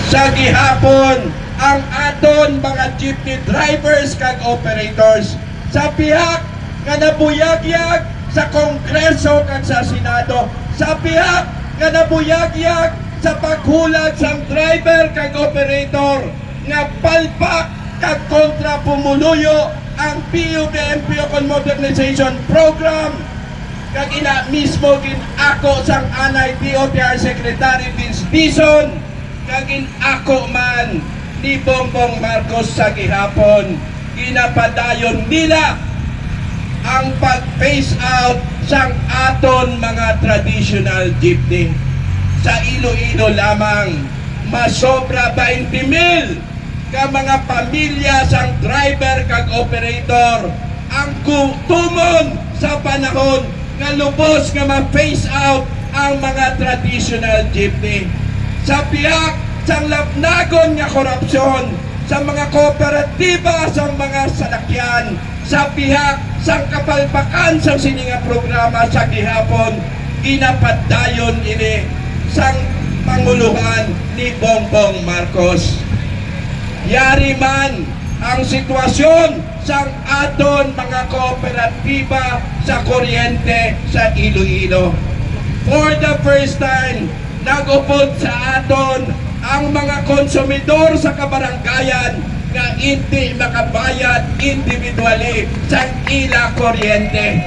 Sa gihapon ang aton mga jeepney drivers kag operators sa pihak nga nabuyagyag sa Kongreso kag sa Senado, sa pihak nga nabuyagyag sa paghulag sang driver kag operator nga palpak kag kontra pumuluyo ang PUBMPO Modernization Program kag ina mismo gin ako sang anay DOTR Secretary Vince Dizon kag gin ako man ni Bongbong Marcos sa gihapon. Ginapadayon nila ang pag-phase out sang aton mga traditional jeepney. Sa Iloilo lamang, masobra 20,000 ka mga pamilya sang driver kag operator ang kutumon sa panahon nga lubos nga ma-phase out ang mga traditional jeepney. Sa pihak sang lapnagon nga korupsyon sa mga kooperatiba sang mga salakyan, sa pihak sang kapalpakan sang sininga programa sa gihapon, ginapadayon ini sang panguluhan ni Bongbong Marcos. Yari man ang sitwasyon sang aton mga kooperatiba sa kuryente sa Iloilo. For the first time, nag-upod sa aton ang mga konsumidor sa kabaranggayan nga hindi makabayad individually sa ila kuryente.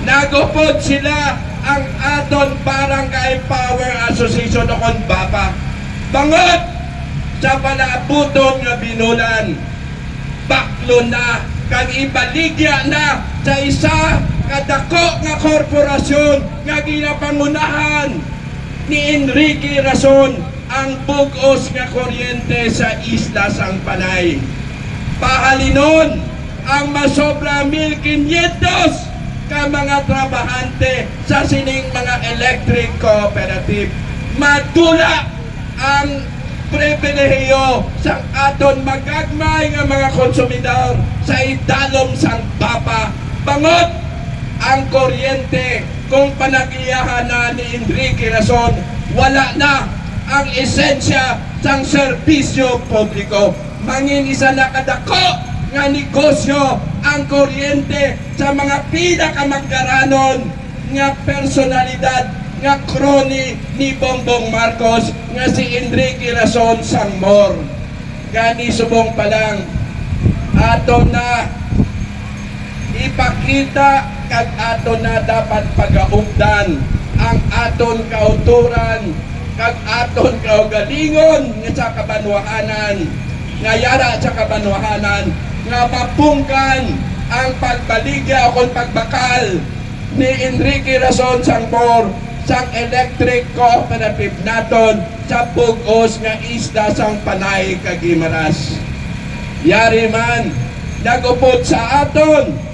Nag-upod sila ang aton Barangay Power Association o KONBAPA. Bangot sa palabuton nga binulan, baklo na kag ibaligya na sa isa kadako nga korporasyon nga ginapangunahan ni Enrique Rason ang bugos nga kuryente sa isla sang Panay. Pahalinon ang masobra 1,500 ka mga trabahante sa sining mga electric cooperative. Madula ang pribilehiyo sa aton magagmay nga mga konsumidor sa idalom sang bapa. Bangot ang kuryente kung panagiyahan na ni Enrique Rason, wala na ang esensya sang serbisyo publiko. Mangin isa na kadako nga negosyo ang kuryente sa mga pinakamagdaranon nga personalidad nga kroni ni Bongbong Marcos nga si Enrique Rason Sangmor. Gani subong pa lang ato na ipakita kag ato na dapat pagaugdan ang aton kauturan kag aton kaugalingon nga sa kabanwahanan nga yara sa kabanwahanan nga mapungkan ang pagbaligya o pagbakal ni Enrique Rason Sangmor sang electric cooperative naton sa bugos nga isla sang Panay kag Guimaras. Yari man nagupod sa aton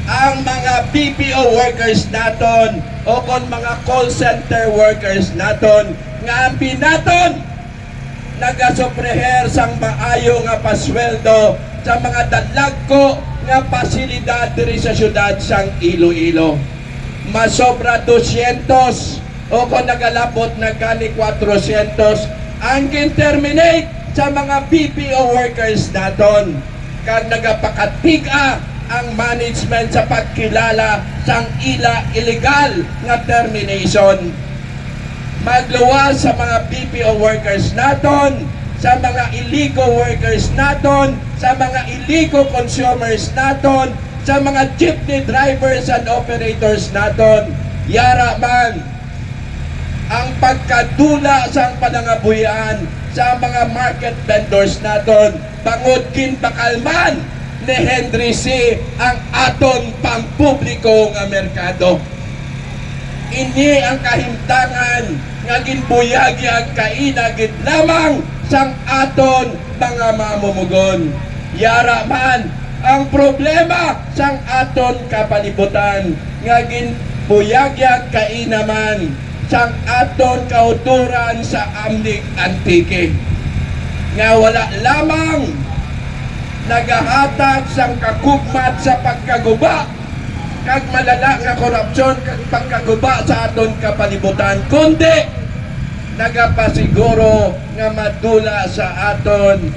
ang mga BPO workers naton o kon mga call center workers naton nga ang pinaton nagasopreher sang maayo nga pasweldo sa mga dalagko nga pasilidad diri sa syudad sang Iloilo. Masobra 200 o kung nagalabot na gani 400 ang terminate sa mga BPO workers naton kag nagapakatiga ang management sa pagkilala sang ila illegal nga termination. Magluwas sa mga BPO workers naton, sa mga illegal workers naton, sa mga illegal consumers naton, sa mga jeepney drivers and operators naton. Yara man ang pagkadula sang panangabuyan sa mga market vendors naton, bangod kin bakalman ni Henry C. ang aton pampubliko nga merkado. Ini ang kahimtangan nga ginbuyagi ang kainagit lamang sang aton mga mamumugon. Yara man ang problema sang aton kapalibutan nga ginbuyagi ang kainaman sang aton kauturan sa amnig antike nga wala lamang nagahatag sang kakugmat sa pagkaguba kag malala nga korupsyon kag pagkaguba sa aton kapalibutan, kundi nagapasiguro nga madula sa aton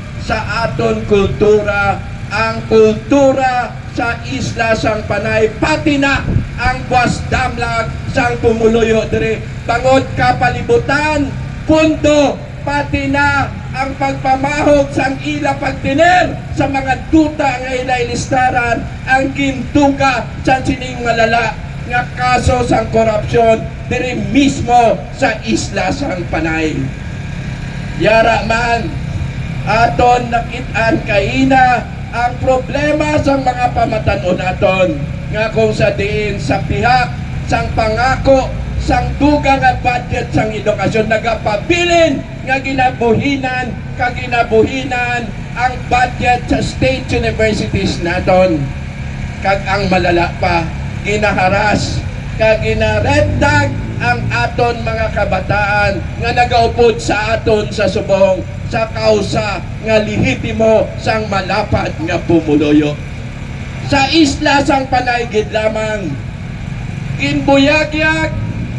kultura, ang kultura sa isla sang Panay, pati na ang buwas damlag sang pumuluyo dire bangod kapalibutan, pundo, pati na ang pagpamahog sang ila pagtiner sa mga duta nga ilailistaran ang gintuga sa sining malala nga kaso sang korupsyon diri mismo sa isla sang Panay. Yara man aton nakit-an kaina ang problema sa mga pamatanon naton nga kung sa diin sa pihak sang pangako sang duga nga budget sang edukasyon nagapabilin nga ginabuhinan ang budget sa state universities naton kag ang malala pa ginaharas kag ginaredtag ang aton mga kabataan nga nagaupod sa aton sa subong sa kausa nga lehitimo sang malapad nga pumuluyo. Sa isla sang Panay gid lamang ginbuyagyag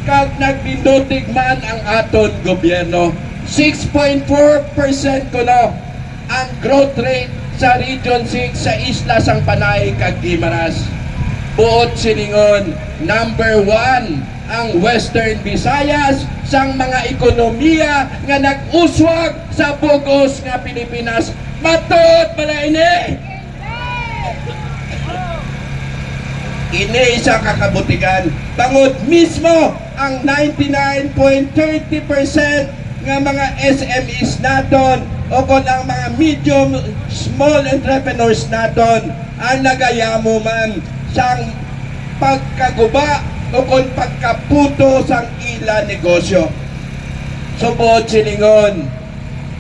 kag nagpindutig man ang aton gobyerno. 6.4% kuno ang growth rate sa Region 6 sa isla sang Panay kag Guimaras. Buot siningon, number 1 ang Western Visayas sang mga ekonomiya nga nag-uswag sa bugos nga Pilipinas. Matod pala ini! Ini sa kakabutigan. Bangod mismo ang 99.30% nga mga SMEs naton o kung ang mga medium small entrepreneurs naton ang nagayamo man sang pagkaguba o kung pagkaputo sang ila negosyo. Subod silingon,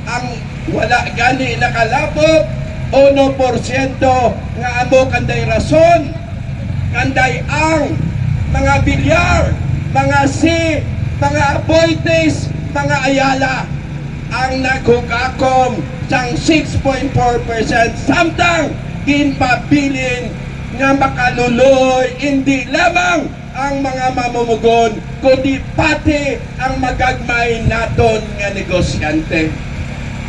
ang wala gani nakalabot 1% nga amo kanday rason, kanday ang mga bilyar, mga mga aboites, mga ayala ang naghugakom sang 6.4% samtang ginpabilin nga makaluloy hindi lamang ang mga mamumugon kundi pati ang magagmay naton nga negosyante.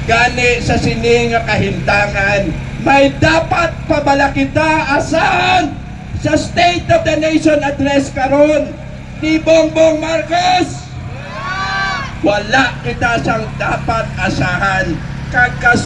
Gani sa sini nga kahintangan may dapat pabala kita asahan sa State of the Nation address karon ni Bongbong Marcos. Wala kita sang dapat asahan kag